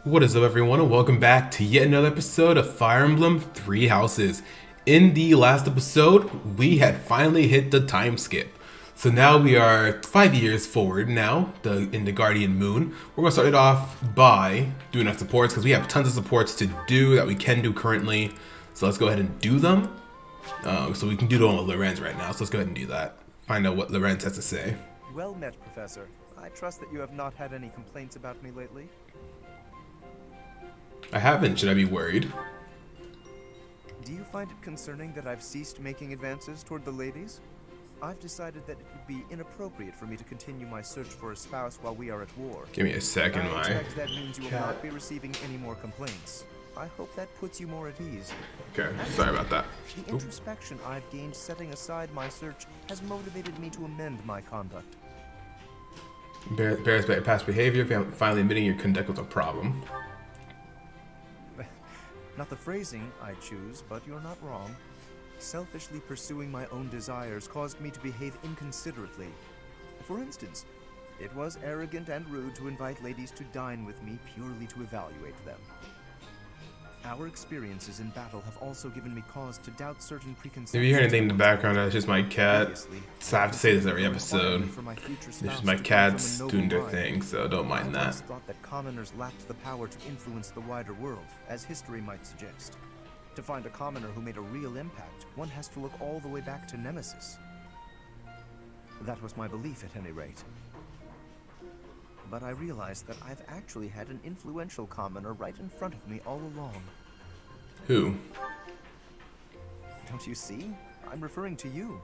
What is up, everyone, and welcome back to yet another episode of Fire Emblem Three Houses. In the last episode, we had finally hit the time skip. So now we are 5 years forward now, in the Guardian Moon. We're going to start it off by doing our supports, because we have tons of supports to do that we can do currently. So let's go ahead and do them. So we can do the one with Lorenz right now, so let's go ahead and do that. Find out what Lorenz has to say. Well met, Professor. I trust that you have not had any complaints about me lately. I haven't. Should I be worried? Do you find it concerning that I've ceased making advances toward the ladies? I've decided that it would be inappropriate for me to continue my search for a spouse while we are at war. Give me a second, I my expect that means you will not be receiving any more complaints. I hope that puts you more at ease. Okay, sorry about that. The introspection I've gained setting aside my search has motivated me to amend my conduct. Embarrassed by past behavior, finally admitting your conduct was a problem. Not the phrasing I choose, but you're not wrong. Selfishly pursuing my own desires caused me to behave inconsiderately. For instance, it was arrogant and rude to invite ladies to dine with me purely to evaluate them. Our experiences in battle have also given me cause to doubt certain preconceptions. If you hear anything in the background, that's just my cat. So I have to say this every episode. It's just my cats doing their thing, so don't mind that. I once thought that commoners lacked the power to influence the wider world, as history might suggest. To find a commoner who made a real impact, one has to look all the way back to Nemesis. That was my belief, at any rate. But I realized that I've actually had an influential commoner right in front of me all along. Who? Don't you see? I'm referring to you.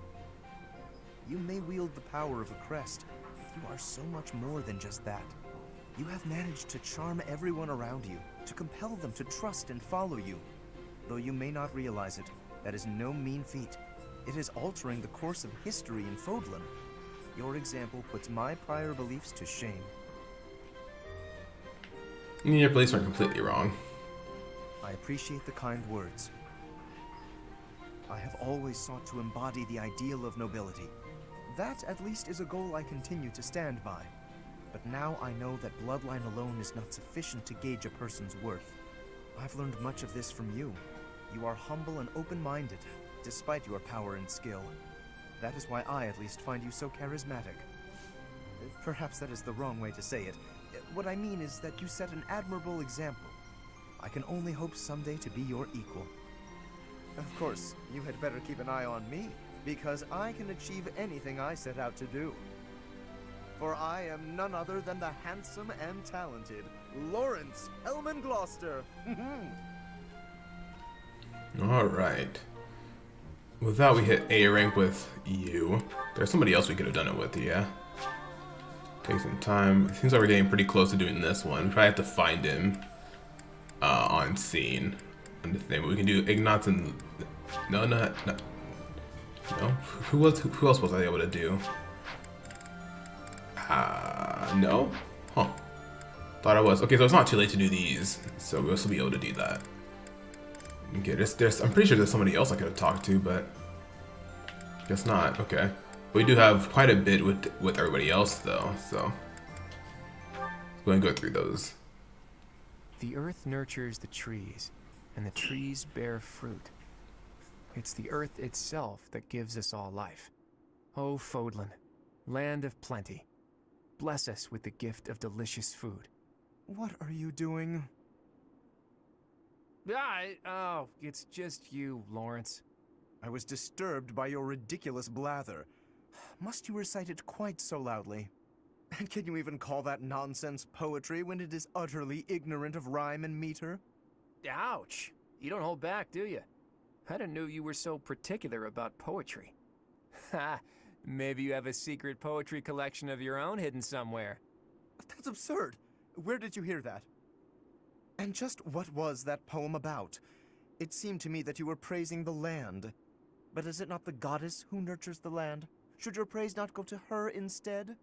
You may wield the power of a crest, but you are so much more than just that. You have managed to charm everyone around you, to compel them to trust and follow you. Though you may not realize it, that is no mean feat. It is altering the course of history in Fodlan. Your example puts my prior beliefs to shame. Your beliefs aren't completely wrong. I appreciate the kind words. I have always sought to embody the ideal of nobility. That, at least, is a goal I continue to stand by. But now I know that bloodline alone is not sufficient to gauge a person's worth. I've learned much of this from you. You are humble and open-minded, despite your power and skill. That is why I, at least, find you so charismatic. Perhaps that is the wrong way to say it. What I mean is that you set an admirable example. I can only hope someday to be your equal. Of course, you had better keep an eye on me, because I can achieve anything I set out to do. For I am none other than the handsome and talented Lawrence Elman Gloucester. Alright. With that, we hit A rank with you. There's somebody else we could have done it with, yeah. Take some time. It seems like we're getting pretty close to doing this one. We probably have to find him on scene. And the thing, we can do Ignatz and no. Who else was I able to do? No. Huh. Thought I was. Okay, so it's not too late to do these, so we'll still be able to do that. Okay, I'm pretty sure there's somebody else I could have talked to, but guess not. Okay. We do have quite a bit with everybody else, though, so let's go and go through those. The earth nurtures the trees, and the trees bear fruit. It's the earth itself that gives us all life. Oh, Fodlan, land of plenty, bless us with the gift of delicious food. What are you doing? Oh, it's just you, Lawrence. I was disturbed by your ridiculous blather. Must you recite it quite so loudly? And can you even call that nonsense poetry when it is utterly ignorant of rhyme and meter? Ouch! You don't hold back, do you? I didn't know you were so particular about poetry. Ha! Maybe you have a secret poetry collection of your own hidden somewhere. That's absurd. Where did you hear that? And just what was that poem about? It seemed to me that you were praising the land. But is it not the goddess who nurtures the land? Should your praise not go to her instead?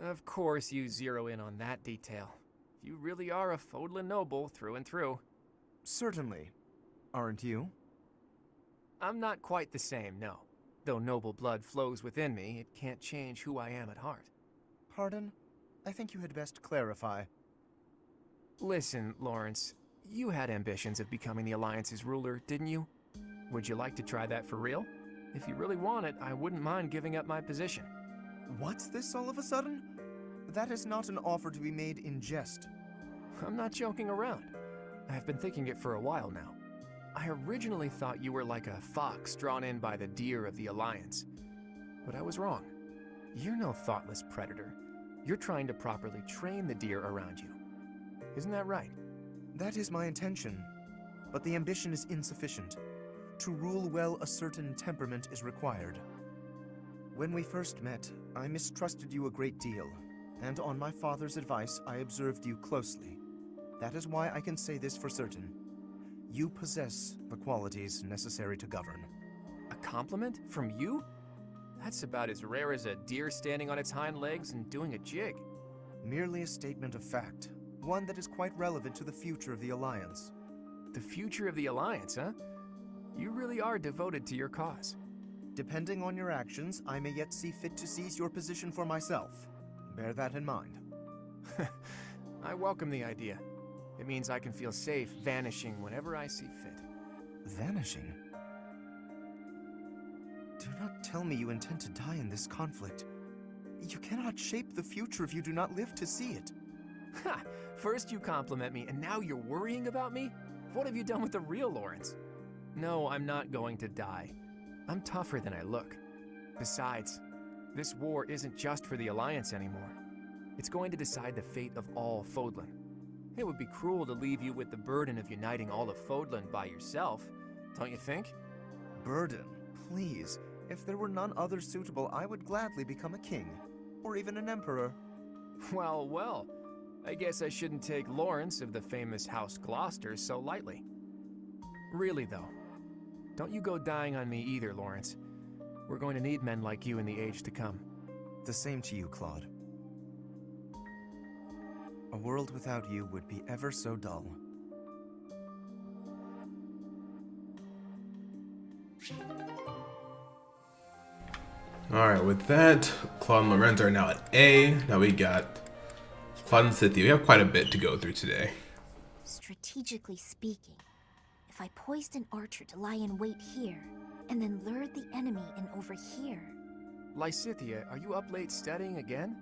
Of course you zero in on that detail. You really are a Fodlan noble through and through. Certainly. Aren't you? I'm not quite the same, no. Though noble blood flows within me, it can't change who I am at heart. Pardon? I think you had best clarify. Listen, Lawrence, you had ambitions of becoming the Alliance's ruler, didn't you? Would you like to try that for real? If you really want it, I wouldn't mind giving up my position. What's this all of a sudden? That is not an offer to be made in jest. I'm not joking around. I've been thinking it for a while now. I originally thought you were like a fox drawn in by the deer of the Alliance. But I was wrong. You're no thoughtless predator. You're trying to properly train the deer around you. Isn't that right? That is my intention, but the ambition is insufficient. To rule well, a certain temperament is required. When we first met, I mistrusted you a great deal, and on my father's advice, I observed you closely. That is why I can say this for certain. You possess the qualities necessary to govern. A compliment from you? That's about as rare as a deer standing on its hind legs and doing a jig. Merely a statement of fact, one that is quite relevant to the future of the Alliance. The future of the Alliance, huh? You really are devoted to your cause. Depending on your actions, I may yet see fit to seize your position for myself. Bear that in mind. I welcome the idea. It means I can feel safe vanishing whenever I see fit. Vanishing? Do not tell me you intend to die in this conflict. You cannot shape the future if you do not live to see it. Ha! First you compliment me, and now you're worrying about me? What have you done with the real Lawrence? No, I'm not going to die. I'm tougher than I look. Besides, this war isn't just for the Alliance anymore. It's going to decide the fate of all Fodlan. It would be cruel to leave you with the burden of uniting all of Fodlan by yourself, don't you think? Burden? Please. If there were none other suitable, I would gladly become a king. Or even an emperor. Well, well. I guess I shouldn't take Lawrence of the famous House Gloucester so lightly. Really, though. Don't you go dying on me either, Lawrence. We're going to need men like you in the age to come. The same to you, Claude. A world without you would be ever so dull. Alright, with that, Claude and Lorenz are now at A. Now we got Claude and Cynthia. We have quite a bit to go through today. Strategically speaking, if I poised an archer to lie in wait here, and then lured the enemy in over here... Lysithia, are you up late studying again?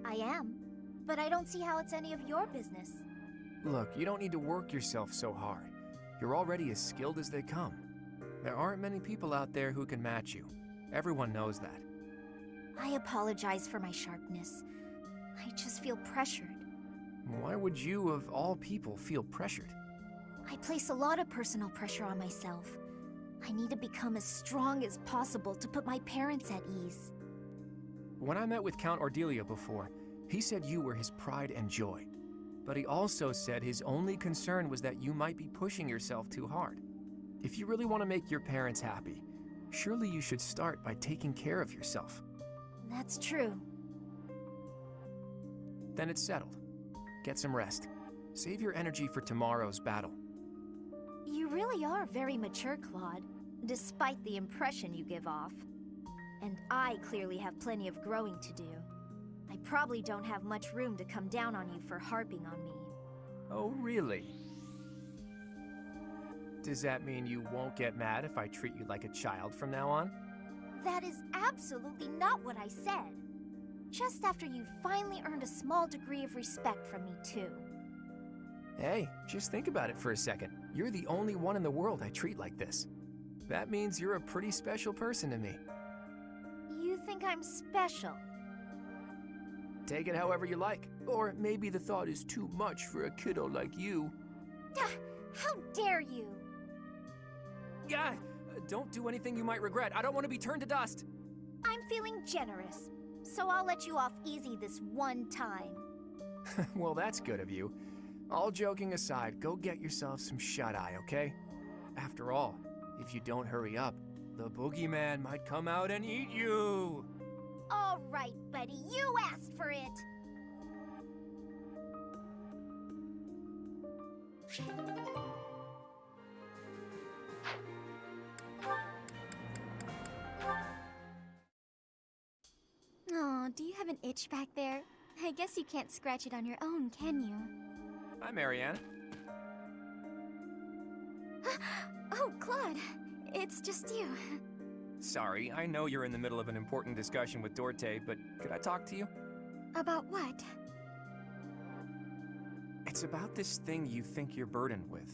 I am, but I don't see how it's any of your business. Look, you don't need to work yourself so hard. You're already as skilled as they come. There aren't many people out there who can match you. Everyone knows that. I apologize for my sharpness. I just feel pressured. Why would you, of all people, feel pressured? I place a lot of personal pressure on myself. I need to become as strong as possible to put my parents at ease. When I met with Count Ordelia before, he said you were his pride and joy. But he also said his only concern was that you might be pushing yourself too hard. If you really want to make your parents happy, surely you should start by taking care of yourself. That's true. Then it's settled. Get some rest. Save your energy for tomorrow's battle. You really are very mature, Claude, despite the impression you give off. And I clearly have plenty of growing to do. I probably don't have much room to come down on you for harping on me. Oh, really? Does that mean you won't get mad if I treat you like a child from now on? That is absolutely not what I said. Just after you finally earned a small degree of respect from me, too. Hey, just think about it for a second. You're the only one in the world I treat like this. That means you're a pretty special person to me. You think I'm special? Take it however you like. Or maybe the thought is too much for a kiddo like you. How dare you! Yeah, don't do anything you might regret. I don't want to be turned to dust. I'm feeling generous, so I'll let you off easy this one time. Well, that's good of you. All joking aside, go get yourself some shut-eye, okay? After all, if you don't hurry up, the boogeyman might come out and eat you! All right, buddy, you asked for it! Oh, do you have an itch back there? I guess you can't scratch it on your own, can you? Hi, Marianne. Oh, Claude. It's just you. Sorry, I know you're in the middle of an important discussion with Dorte, but could I talk to you? About what? It's about this thing you think you're burdened with.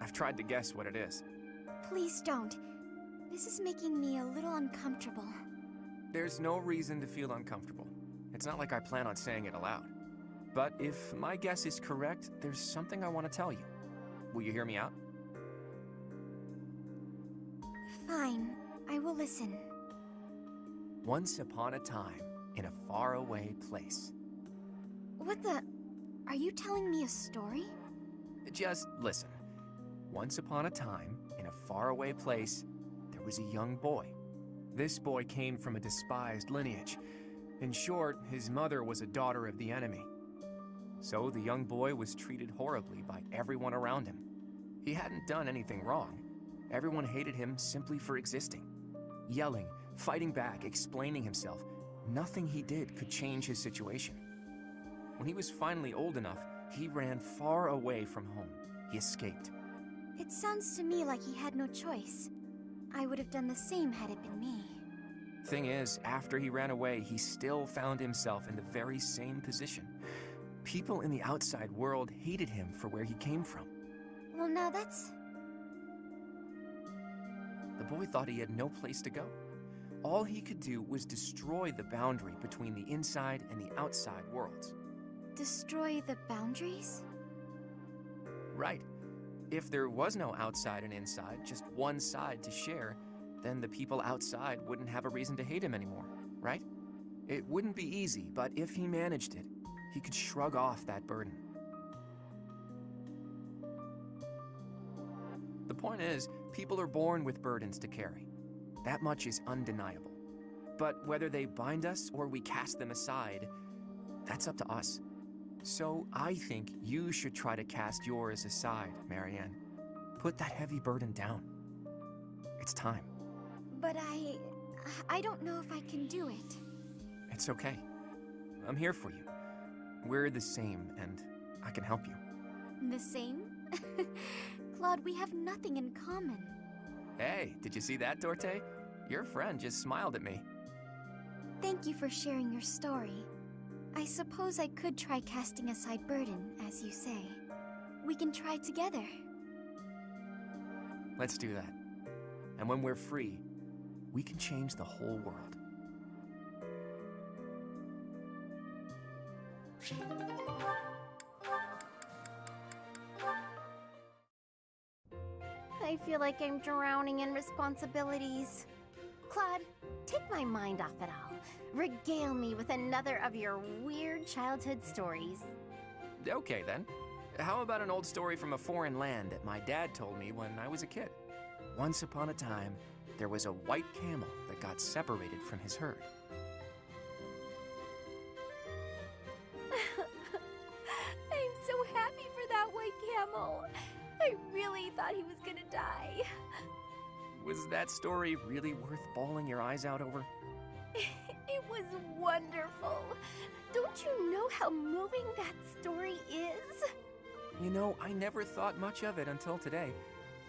I've tried to guess what it is. Please don't. This is making me a little uncomfortable. There's no reason to feel uncomfortable. It's not like I plan on saying it aloud. But if my guess is correct, there's something I want to tell you. Will you hear me out? Fine. I will listen. Once upon a time, in a faraway place. What the... Are you telling me a story? Just listen. Once upon a time, in a faraway place, there was a young boy. This boy came from a despised lineage. In short, his mother was a daughter of the enemy. So the young boy was treated horribly by everyone around him. He hadn't done anything wrong. Everyone hated him simply for existing. Yelling, fighting back, explaining himself. Nothing he did could change his situation. When he was finally old enough, he ran far away from home. He escaped. It sounds to me like he had no choice. I would have done the same had it been me. Thing is, after he ran away, he still found himself in the very same position. People in the outside world hated him for where he came from. Well, now that's... The boy thought he had no place to go. All he could do was destroy the boundary between the inside and the outside worlds. Destroy the boundaries? Right. If there was no outside and inside, just one side to share, then the people outside wouldn't have a reason to hate him anymore, right? It wouldn't be easy, but if he managed it, he could shrug off that burden. The point is, people are born with burdens to carry. That much is undeniable. But whether they bind us or we cast them aside, that's up to us. So I think you should try to cast yours aside, Marianne. Put that heavy burden down. It's time. But I don't know if I can do it. It's okay. I'm here for you. We're the same, and I can help you. The same? Claude, we have nothing in common. Hey, did you see that, Dorte? Your friend just smiled at me. Thank you for sharing your story. I suppose I could try casting aside burden, as you say. We can try together. Let's do that. And when we're free, we can change the whole world. I feel like I'm drowning in responsibilities. Claude, take my mind off it all. Regale me with another of your weird childhood stories. Okay, then. How about an old story from a foreign land that my dad told me when I was a kid? Once upon a time, there was a white camel that got separated from his herd. I'm so happy for that white camel. I really thought he was gonna die. Was that story really worth bawling your eyes out over? It was wonderful. Don't you know how moving that story is? You know, I never thought much of it until today.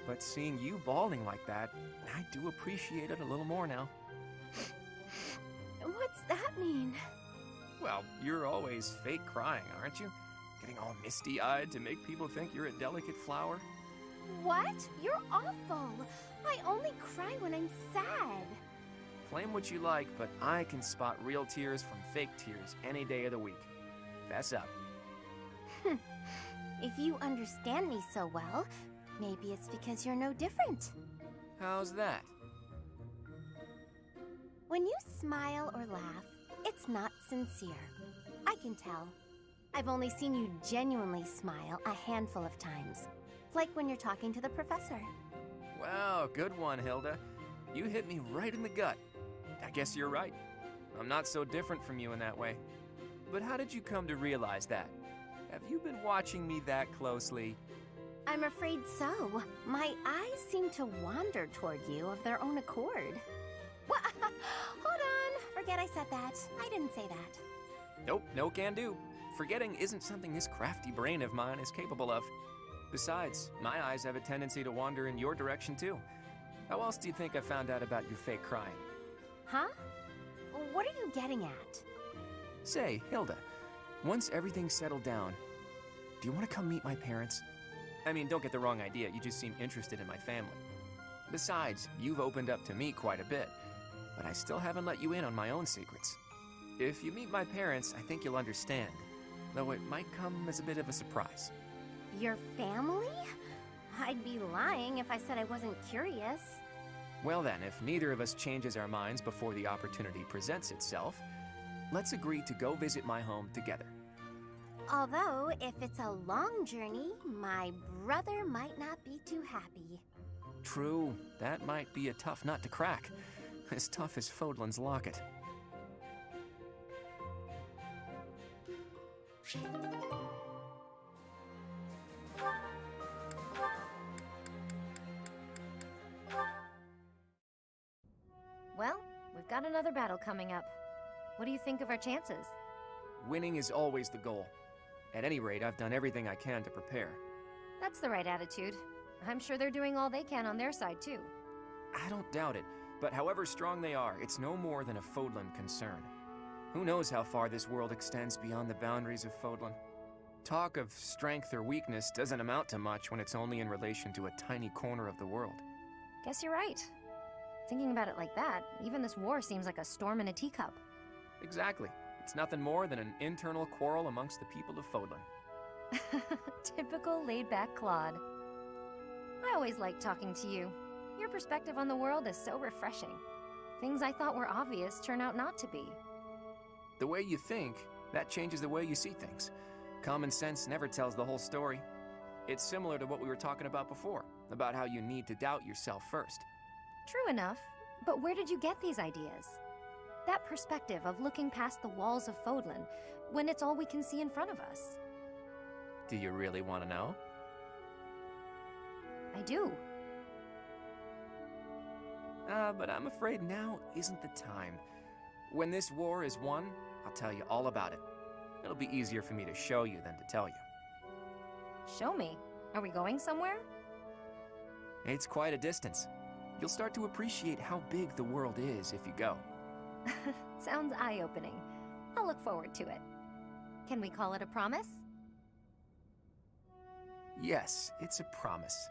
But seeing you bawling like that, I do appreciate it a little more now. What's that mean? Well, you're always fake crying, aren't you? Getting all misty-eyed to make people think you're a delicate flower? What? You're awful. I only cry when I'm sad. Claim what you like, but I can spot real tears from fake tears any day of the week. Fess up. If you understand me so well, maybe it's because you're no different. How's that? When you smile or laugh, it's not sincere. I can tell. I've only seen you genuinely smile a handful of times. Like when you're talking to the professor. Wow, good one, Hilda. You hit me right in the gut. I guess you're right. I'm not so different from you in that way. But how did you come to realize that? Have you been watching me that closely? I'm afraid so. My eyes seem to wander toward you of their own accord. What? Hold on. Forget I said that. I didn't say that. Nope, no can do. Forgetting isn't something this crafty brain of mine is capable of. Besides, my eyes have a tendency to wander in your direction too. How else do you think I found out about your fake crying? Huh? What are you getting at? Say, Hilda, once everything's settled down, do you want to come meet my parents? I mean, don't get the wrong idea, you just seem interested in my family. Besides, you've opened up to me quite a bit, but I still haven't let you in on my own secrets. If you meet my parents, I think you'll understand, though it might come as a bit of a surprise. Your family? I'd be lying if I said I wasn't curious. Well then, if neither of us changes our minds before the opportunity presents itself, let's agree to go visit my home together. Although, if it's a long journey, my brother might not be too happy. True, that might be a tough nut to crack. As tough as Fodlan's locket. Well, we've got another battle coming up. What do you think of our chances? Winning is always the goal. At any rate, I've done everything I can to prepare. That's the right attitude. I'm sure they're doing all they can on their side, too. I don't doubt it, but however strong they are, it's no more than a Fodlan concern. Who knows how far this world extends beyond the boundaries of Fodlan? Talk of strength or weakness doesn't amount to much when it's only in relation to a tiny corner of the world. Guess you're right. Thinking about it like that, even this war seems like a storm in a teacup. Exactly. It's nothing more than an internal quarrel amongst the people of Fodlan. Typical laid-back Claude. I always like talking to you. Your perspective on the world is so refreshing. Things I thought were obvious turn out not to be. The way you think, that changes the way you see things. Common sense never tells the whole story. It's similar to what we were talking about before, about how you need to doubt yourself first. True enough, but where did you get these ideas? That perspective of looking past the walls of Fodlan, when it's all we can see in front of us. Do you really want to know? I do. But I'm afraid now isn't the time. When this war is won, I'll tell you all about it. It'll be easier for me to show you than to tell you. Show me. Are we going somewhere? It's quite a distance. You'll start to appreciate how big the world is if you go. Sounds eye-opening. I'll look forward to it. Can we call it a promise? Yes, it's a promise.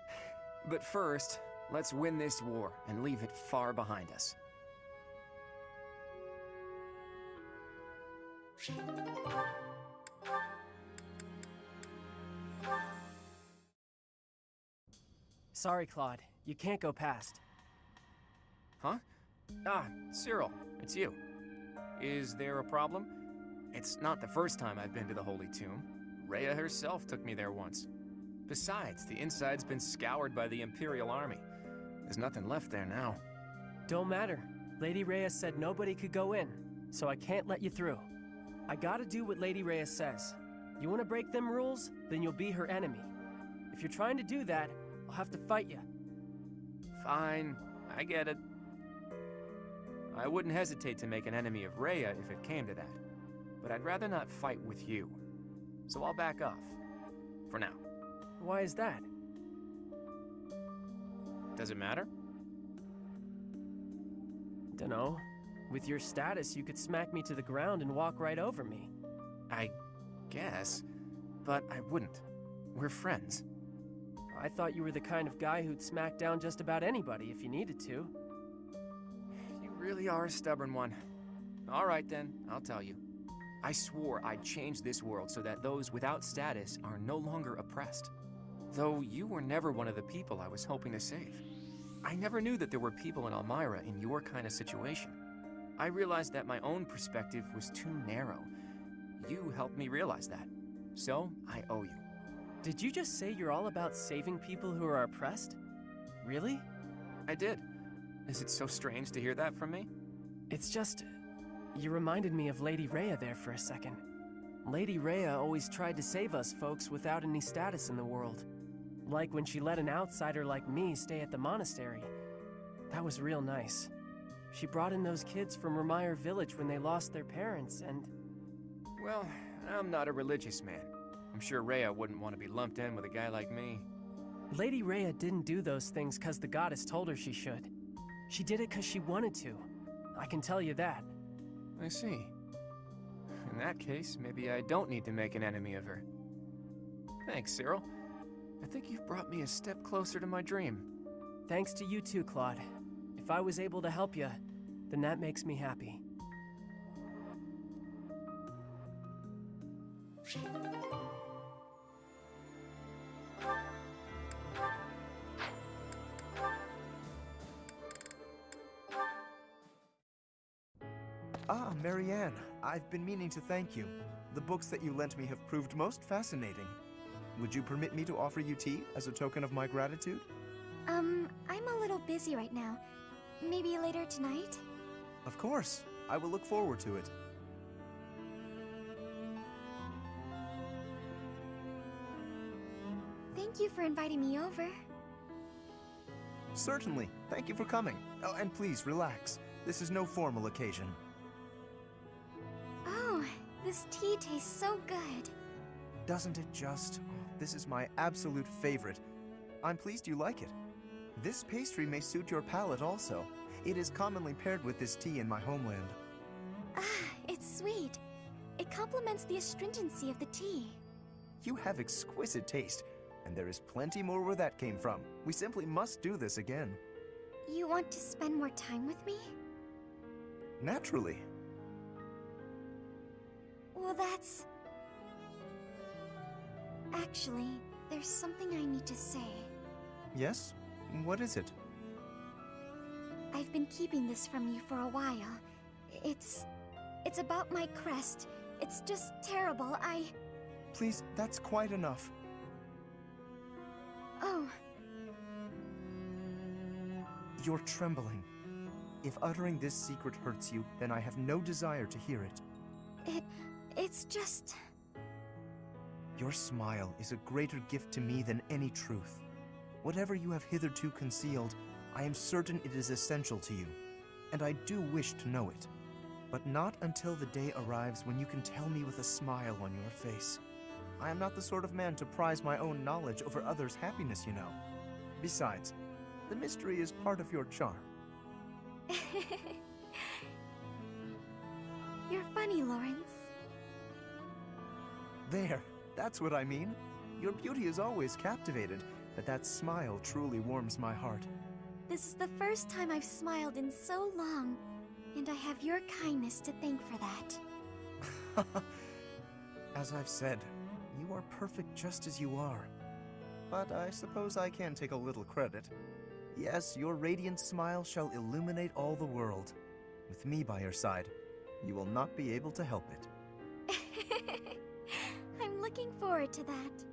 But first, let's win this war and leave it far behind us. Sorry, Claude. You can't go past. Huh? Ah, Cyril, it's you. Is there a problem? It's not the first time I've been to the Holy Tomb. Rhea herself took me there once. Besides, the inside's been scoured by the Imperial Army. There's nothing left there now. Don't matter. Lady Rhea said nobody could go in, so I can't let you through. I gotta do what Lady Rhea says. You wanna break them rules? Then you'll be her enemy. If you're trying to do that, I'll have to fight you. Fine, I get it. I wouldn't hesitate to make an enemy of Rhea if it came to that. But I'd rather not fight with you. So I'll back off. For now. Why is that? Does it matter? Dunno. With your status, you could smack me to the ground and walk right over me. I guess. But I wouldn't. We're friends. I thought you were the kind of guy who'd smack down just about anybody if you needed to. You really are a stubborn one. All right then, I'll tell you. I swore I'd change this world so that those without status are no longer oppressed. Though you were never one of the people I was hoping to save. I never knew that there were people in Elmira in your kind of situation. I realized that my own perspective was too narrow. You helped me realize that. So, I owe you. Did you just say you're all about saving people who are oppressed? Really? I did. Is it so strange to hear that from me? It's just... You reminded me of Lady Rhea there for a second. Lady Rhea always tried to save us folks without any status in the world. Like when she let an outsider like me stay at the monastery. That was real nice. She brought in those kids from Remire Village when they lost their parents, and... Well, I'm not a religious man. I'm sure Rhea wouldn't want to be lumped in with a guy like me. Lady Rhea didn't do those things because the goddess told her she should. She did it because she wanted to. I can tell you that. I see. In that case, maybe I don't need to make an enemy of her. Thanks, Cyril. I think you've brought me a step closer to my dream. Thanks to you too, Claude. If I was able to help you, then that makes me happy. Ah, Marianne, I've been meaning to thank you. The books that you lent me have proved most fascinating. Would you permit me to offer you tea as a token of my gratitude? I'm a little busy right now. Maybe later tonight? Of course. I will look forward to it. Thank you for inviting me over. Certainly. Thank you for coming. Oh, and please, relax. This is no formal occasion. Oh, this tea tastes so good. Doesn't it just? Oh, this is my absolute favorite. I'm pleased you like it. This pastry may suit your palate also. It is commonly paired with this tea in my homeland. Ah, it's sweet. It complements the astringency of the tea. You have exquisite taste, and there is plenty more where that came from. We simply must do this again. You want to spend more time with me? Naturally. Well, that's... Actually, there's something I need to say. Yes? What is it? I've been keeping this from you for a while. It's about my crest. It's just terrible. Please, that's quite enough. Oh. You're trembling. If uttering this secret hurts you, then I have no desire to hear it. It's just... Your smile is a greater gift to me than any truth. Whatever you have hitherto concealed, I am certain it is essential to you, and I do wish to know it. But not until the day arrives when you can tell me with a smile on your face. I am not the sort of man to prize my own knowledge over others' happiness, you know. Besides, the mystery is part of your charm. You're funny, Lawrence. There, that's what I mean. Your beauty is always captivated, but that smile truly warms my heart. This is the first time I've smiled in so long, and I have your kindness to thank for that. As I've said, you are perfect just as you are. But I suppose I can take a little credit. Yes, your radiant smile shall illuminate all the world. With me by your side, you will not be able to help it. I'm looking forward to that.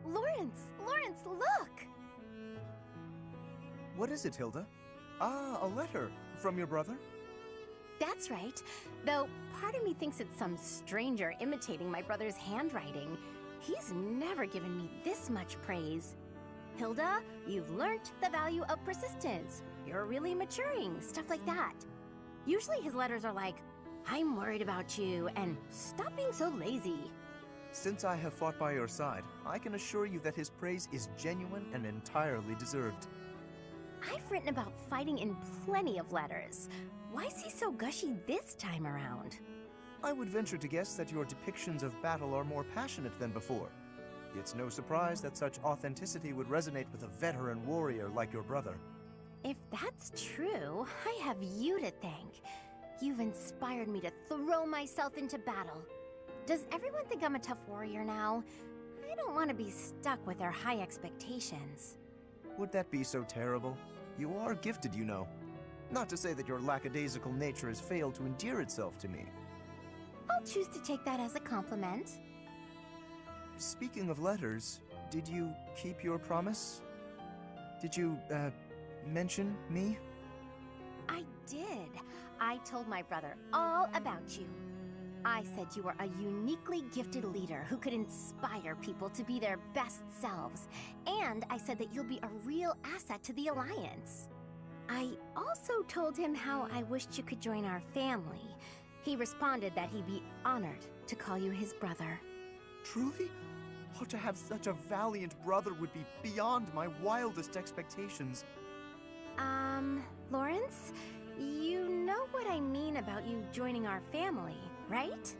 Lawrence, look! What is it, Hilda? Ah, a letter from your brother? That's right. Though part of me thinks it's some stranger imitating my brother's handwriting. He's never given me this much praise. Hilda, you've learnt the value of persistence. You're really maturing, stuff like that. Usually his letters are like, I'm worried about you, and stop being so lazy. Since I have fought by your side, I can assure you that his praise is genuine and entirely deserved. I've written about fighting in plenty of letters. Why is he so gushy this time around? I would venture to guess that your depictions of battle are more passionate than before. It's no surprise that such authenticity would resonate with a veteran warrior like your brother. If that's true, I have you to thank. You've inspired me to throw myself into battle. Does everyone think I'm a tough warrior now? I don't want to be stuck with their high expectations. Would that be so terrible? You are gifted, you know. Not to say that your lackadaisical nature has failed to endear itself to me. I'll choose to take that as a compliment. Speaking of letters, did you keep your promise? Did you, mention me? I did. I told my brother all about you. I said you were a uniquely gifted leader who could inspire people to be their best selves. And I said that you'll be a real asset to the Alliance. I also told him how I wished you could join our family. He responded that he'd be honored to call you his brother. Truly? Oh, to have such a valiant brother would be beyond my wildest expectations. Lawrence? You know what I mean about you joining our family, right?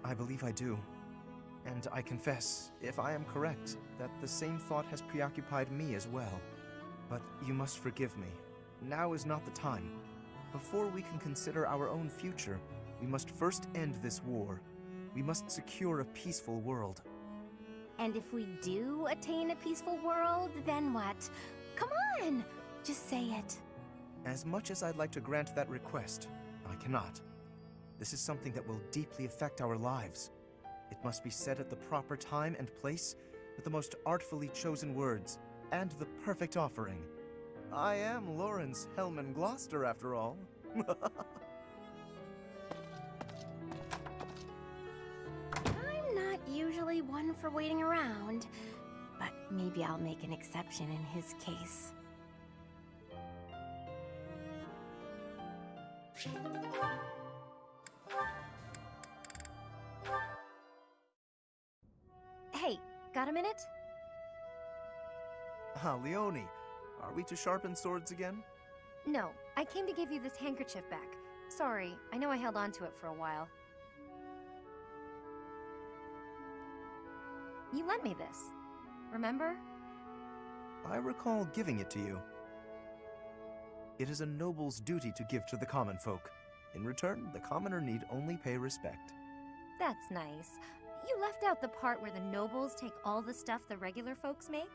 I believe I do. And I confess, if I am correct, that the same thought has preoccupied me as well. But you must forgive me. Now is not the time. Before we can consider our own future, we must first end this war. We must secure a peaceful world. And if we do attain a peaceful world, then what? Come on! Just say it. As much as I'd like to grant that request, I cannot. This is something that will deeply affect our lives. It must be said at the proper time and place, with the most artfully chosen words, and the perfect offering. I am Lawrence Hellman Gloucester, after all. I'm not usually one for waiting around, but maybe I'll make an exception in his case. Hey, got a minute? Ah, Leone, are we to sharpen swords again? No, I came to give you this handkerchief back. Sorry, I know I held on to it for a while. You lent me this, remember? I recall giving it to you. It is a noble's duty to give to the common folk. In return, the commoner need only pay respect. That's nice. You left out the part where the nobles take all the stuff the regular folks make?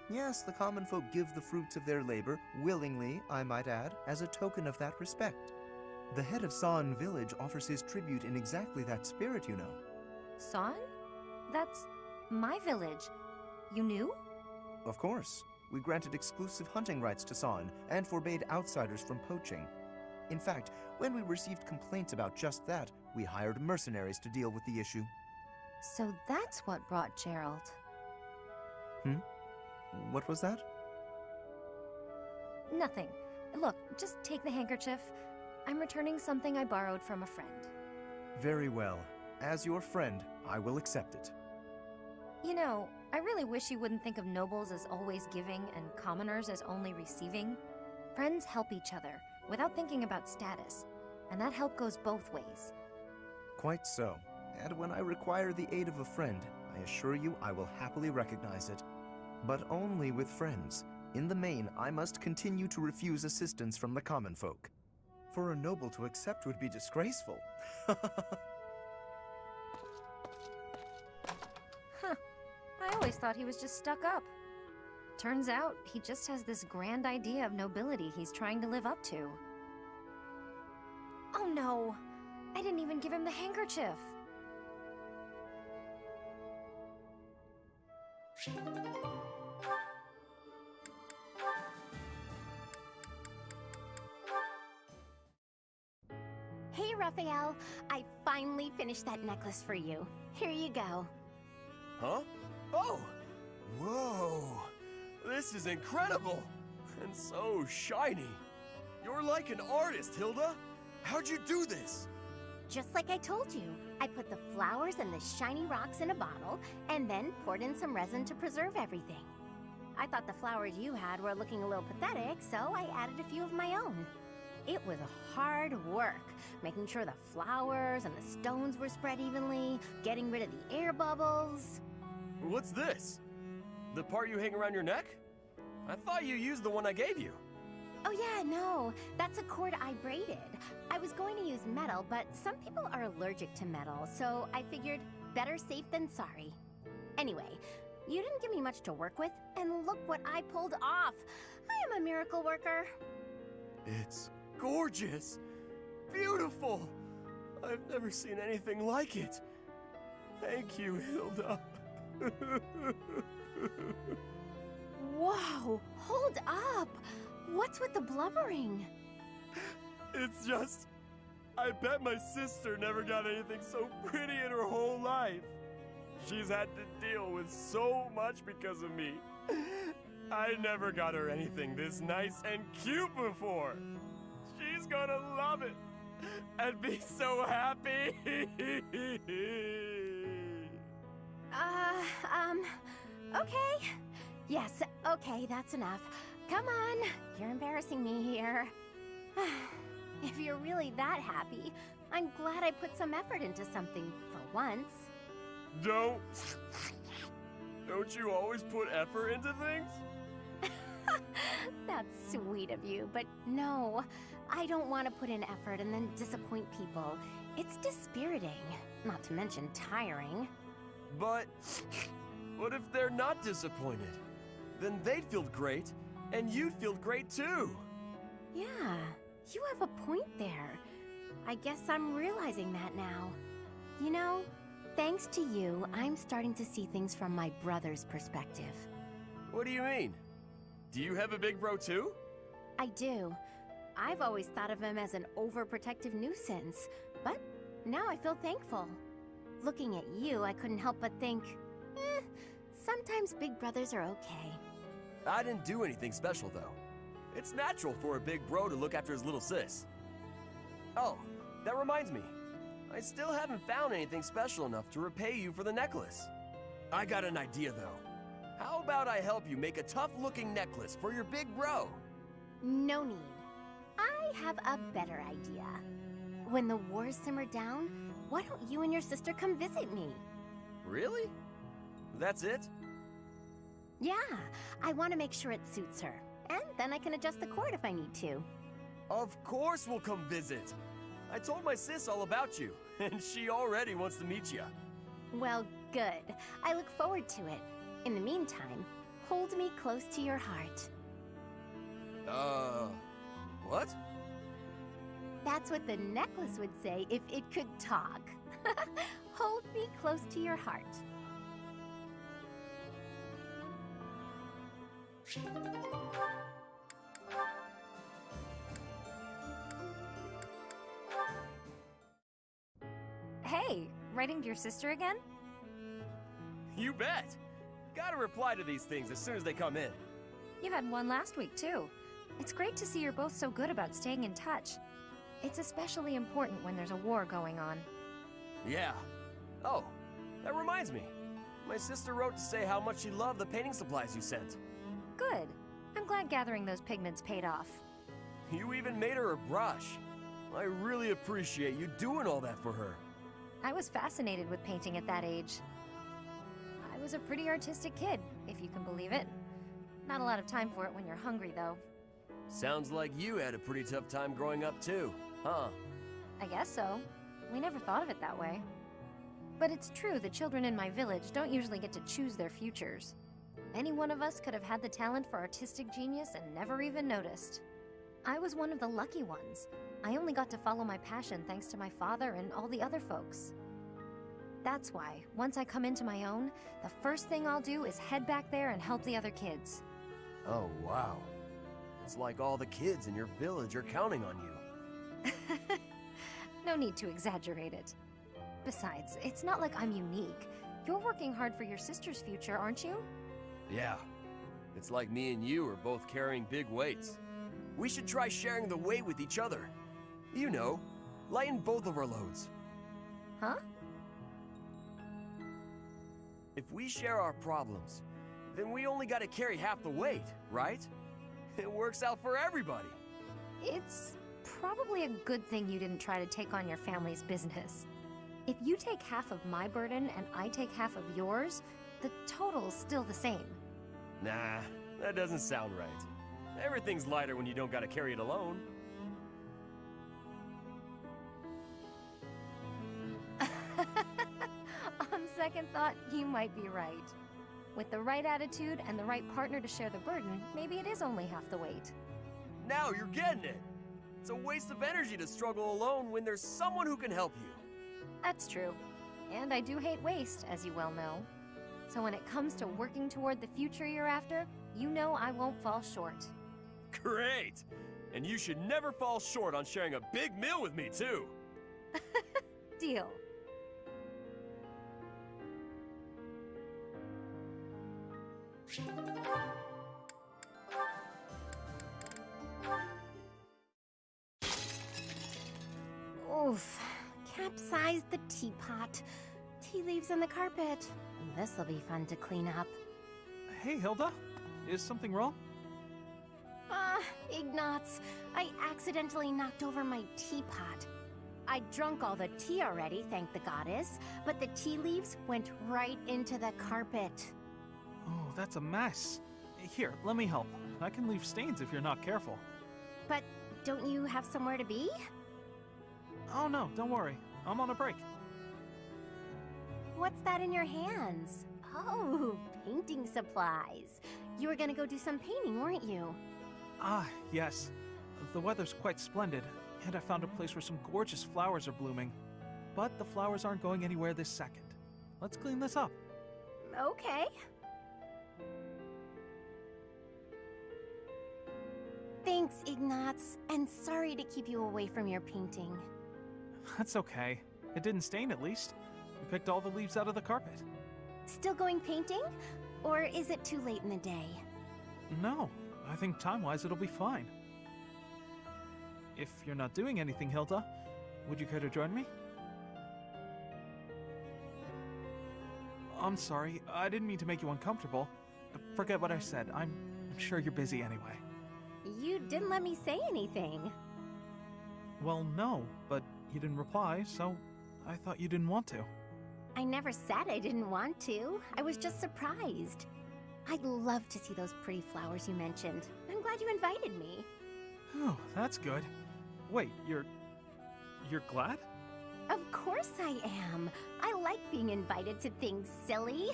Yes, the common folk give the fruits of their labor, willingly, I might add, as a token of that respect. The head of Saan village offers his tribute in exactly that spirit, you know. Saan? That's my village. You knew? Of course. We granted exclusive hunting rights to Saan and forbade outsiders from poaching. In fact, when we received complaints about just that, we hired mercenaries to deal with the issue. So that's what brought Gerald. What was that? Nothing. Look, just take the handkerchief. I'm returning something I borrowed from a friend. Very well. As your friend, I will accept it. You know, I really wish you wouldn't think of nobles as always giving and commoners as only receiving. Friends help each other, without thinking about status. And that help goes both ways. Quite so. And when I require the aid of a friend, I assure you I will happily recognize it. But only with friends. In the main, I must continue to refuse assistance from the common folk. For a noble to accept would be disgraceful. Huh. I always thought he was just stuck up. Turns out, he just has this grand idea of nobility he's trying to live up to. Oh no! I didn't even give him the handkerchief! Hey, Raphael. I finally finished that necklace for you. Here you go. Huh? Oh! Whoa! This is incredible! And so shiny. You're like an artist, Hilda. How'd you do this? Just like I told you, I put the flowers and the shiny rocks in a bottle, and then poured in some resin to preserve everything. I thought the flowers you had were looking a little pathetic, so I added a few of my own. It was hard work, making sure the flowers and the stones were spread evenly, getting rid of the air bubbles. What's this? The part you hang around your neck? I thought you used the one I gave you. Oh yeah, no, that's a cord I braided. I was going to use metal, but some people are allergic to metal, so I figured better safe than sorry. Anyway, you didn't give me much to work with, and look what I pulled off. I am a miracle worker. It's gorgeous! Beautiful! I've never seen anything like it. Thank you, Hilda. Whoa, hold up! What's with the blubbering? It's just... I bet my sister never got anything so pretty in her whole life. She's had to deal with so much because of me. I never got her anything this nice and cute before. She's gonna love it and be so happy. Okay. Yes, okay, that's enough. Come on, you're embarrassing me here. If you're really that happy, I'm glad I put some effort into something for once. Don't you always put effort into things? That's sweet of you, but no, I don't want to put in effort and then disappoint people. It's dispiriting, not to mention tiring. But what if they're not disappointed? Then they'd feel great, and you'd feel great too. Yeah, you have a point there. I guess I'm realizing that now. You know, thanks to you, I'm starting to see things from my brother's perspective. What do you mean? Do you have a big bro too? I do. I've always thought of him as an overprotective nuisance, but now I feel thankful. Looking at you, I couldn't help but think, sometimes big brothers are okay. I didn't do anything special though. It's natural for a big bro to look after his little sis. Oh, that reminds me. I still haven't found anything special enough to repay you for the necklace. I got an idea though. How about I help you make a tough-looking necklace for your big bro? No need. I have a better idea. When the wars simmer down, why don't you and your sister come visit me? Really? That's it? Yeah, I want to make sure it suits her. And then I can adjust the cord if I need to. Of course we'll come visit. I told my sis all about you, and she already wants to meet you. Well, good. I look forward to it. In the meantime, hold me close to your heart. What? That's what the necklace would say if it could talk. Hold me close to your heart. Hey, writing to your sister again? You bet! Gotta reply to these things as soon as they come in. You had one last week, too. It's great to see you're both so good about staying in touch. It's especially important when there's a war going on. Yeah. Oh, that reminds me. My sister wrote to say how much she loved the painting supplies you sent. Good. I'm glad gathering those pigments paid off. You even made her a brush. I really appreciate you doing all that for her. I was fascinated with painting at that age. I was a pretty artistic kid, if you can believe it. Not a lot of time for it when you're hungry, though. Sounds like you had a pretty tough time growing up, too, huh? I guess so. We never thought of it that way. But it's true the children in my village don't usually get to choose their futures. Any one of us could have had the talent for artistic genius and never even noticed. I was one of the lucky ones. I only got to follow my passion thanks to my father and all the other folks. That's why, once I come into my own, the first thing I'll do is head back there and help the other kids. Oh, wow. It's like all the kids in your village are counting on you. No need to exaggerate it. Besides, it's not like I'm unique. You're working hard for your sister's future, aren't you? Yeah. It's like me and you are both carrying big weights. We should try sharing the weight with each other. You know, lighten both of our loads. Huh? If we share our problems, then we only gotta carry half the weight, right? It works out for everybody. It's probably a good thing you didn't try to take on your family's business. If you take half of my burden and I take half of yours, the total's still the same. Nah, that doesn't sound right. Everything's lighter when you don't gotta carry it alone. On second thought, you might be right. With the right attitude and the right partner to share the burden, maybe it is only half the weight. Now you're getting it! It's a waste of energy to struggle alone when there's someone who can help you. That's true. And I do hate waste, as you well know. So when it comes to working toward the future you're after, you know I won't fall short. Great! And you should never fall short on sharing a big meal with me, too. deal. Oof. Capsized the teapot. Tea leaves on the carpet. This'll be fun to clean up. Hey, Hilda. Is something wrong? Ignatz. I accidentally knocked over my teapot. I'd drunk all the tea already, thank the goddess, but the tea leaves went right into the carpet. Oh, that's a mess. Here, let me help. I can leave stains if you're not careful. But don't you have somewhere to be? Oh no, don't worry. I'm on a break. What's that in your hands? Oh, painting supplies. You were gonna go do some painting, weren't you? Ah, yes. The weather's quite splendid, and I found a place where some gorgeous flowers are blooming. But the flowers aren't going anywhere this second. Let's clean this up. Okay. Thanks, Ignatz, and sorry to keep you away from your painting. That's okay. It didn't stain at least. We picked all the leaves out of the carpet. Still going painting? Or is it too late in the day? No, I think time-wise it'll be fine. If you're not doing anything, Hilda, would you care to join me? I'm sorry, I didn't mean to make you uncomfortable. Forget what I said. I'm sure you're busy anyway. You didn't let me say anything. Well, no, but you didn't reply, so I thought you didn't want to. I never said I didn't want to. I was just surprised. I'd love to see those pretty flowers you mentioned. I'm glad you invited me. Oh, that's good. Wait, you're glad? Of course I am. I like being invited to things, silly.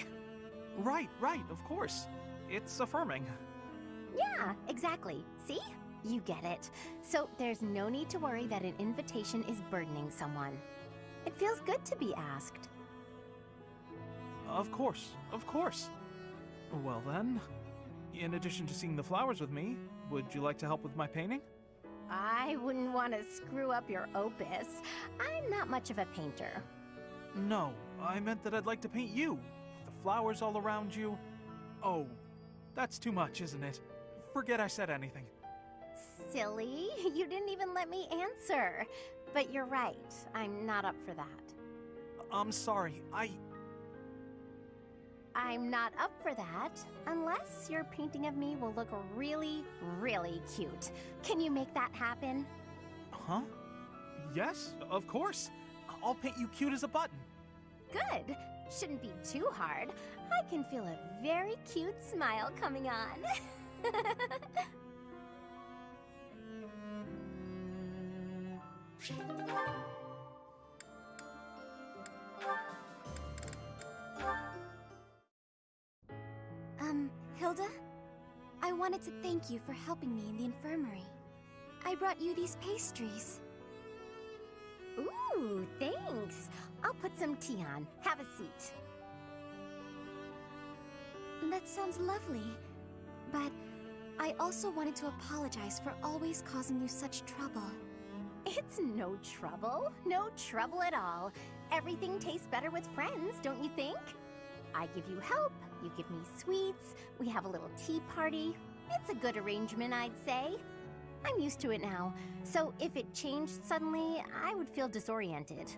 Right, of course. It's affirming. Yeah, exactly. See? You get it. So there's no need to worry that an invitation is burdening someone. It feels good to be asked. Of course. Well then, in addition to seeing the flowers with me, would you like to help with my painting? I wouldn't want to screw up your opus. I'm not much of a painter. No, I meant that I'd like to paint you. The flowers all around you. Oh, that's too much, isn't it? Forget I said anything. Silly, you didn't even let me answer. But you're right, I'm not up for that. I'm sorry, I'm not up for that, unless your painting of me will look really, really cute. Can you make that happen? Huh? Yes, of course. I'll paint you cute as a button. Good. Shouldn't be too hard. I can feel a very cute smile coming on. Hilda? I wanted to thank you for helping me in the infirmary. I brought you these pastries. Ooh, thanks. I'll put some tea on. Have a seat. That sounds lovely. But I also wanted to apologize for always causing you such trouble. It's no trouble. No trouble at all. Everything tastes better with friends, don't you think? I give you help, you give me sweets, we have a little tea party. It's a good arrangement, I'd say. I'm used to it now, so if it changed suddenly, I would feel disoriented.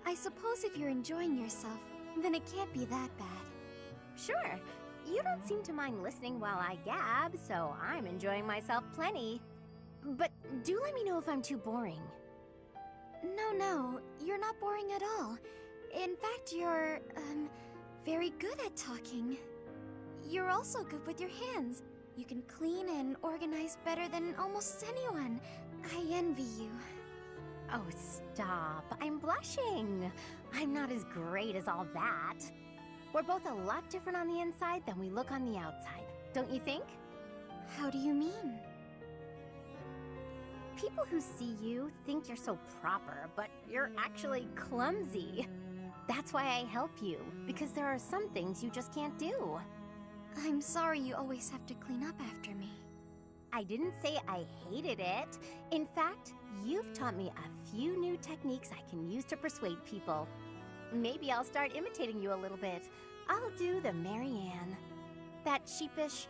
I suppose if you're enjoying yourself, then it can't be that bad. Sure, you don't seem to mind listening while I gab, so I'm enjoying myself plenty. But do let me know if I'm too boring. No, you're not boring at all. In fact, you're, very good at talking. You're also good with your hands. You can clean and organize better than almost anyone. I envy you. Oh, stop. I'm blushing. I'm not as great as all that. We're both a lot different on the inside than we look on the outside, don't you think? How do you mean? People who see you think you're so proper, but you're actually clumsy. That's why I help you, because there are some things you just can't do. I'm sorry you always have to clean up after me. I didn't say I hated it. In fact, you've taught me a few new techniques I can use to persuade people. Maybe I'll start imitating you a little bit. I'll do the Marianne. That sheepish,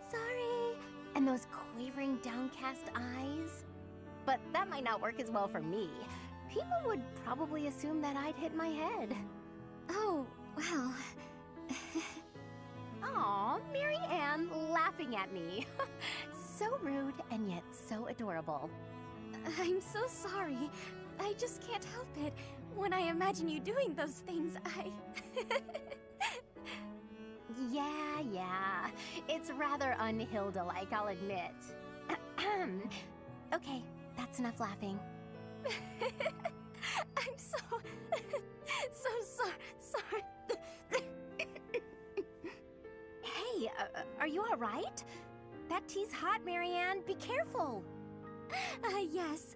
sorry, and those quavering downcast eyes. But that might not work as well for me. People would probably assume that I'd hit my head. Oh, well... Aw, Marianne laughing at me. So rude and yet so adorable. I'm so sorry. I just can't help it. When I imagine you doing those things, I... Yeah. It's rather un-Hilda-like, I'll admit. Okay, that's enough laughing. I'm so sorry. Hey, are you alright? That tea's hot, Marianne. Be careful. Yes.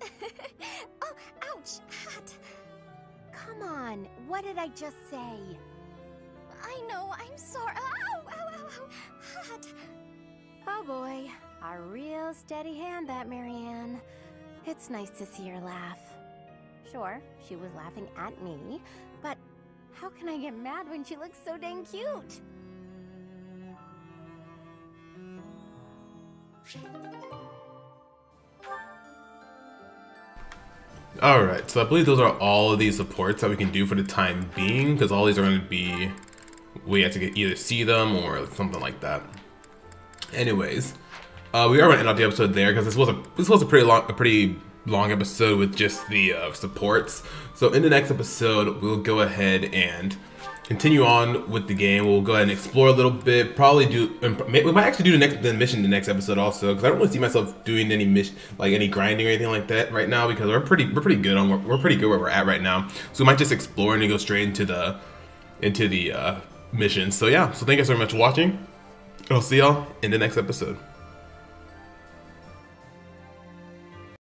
Oh, ouch, hot. Come on, what did I just say? I know, I'm sorry. Ow, hot. Oh boy, a real steady hand, that Marianne. It's nice to see her laugh. Sure, she was laughing at me, but how can I get mad when she looks so dang cute? Alright, so I believe those are all of these supports that we can do for the time being, because all these are going to be, we have to either see them or something like that. Anyways, we are going to end off the episode there, because this was a pretty long episode with just the supports. So in the next episode, we'll go ahead and continue on with the game. We'll go ahead and explore a little bit. Probably we might actually do the mission the next episode also, because I don't really see myself doing any mission, like any grinding or anything like that right now, because we're pretty good where we're at right now. So we might just explore and go straight into the mission. So yeah, so thank you so much for watching. I'll see y'all in the next episode.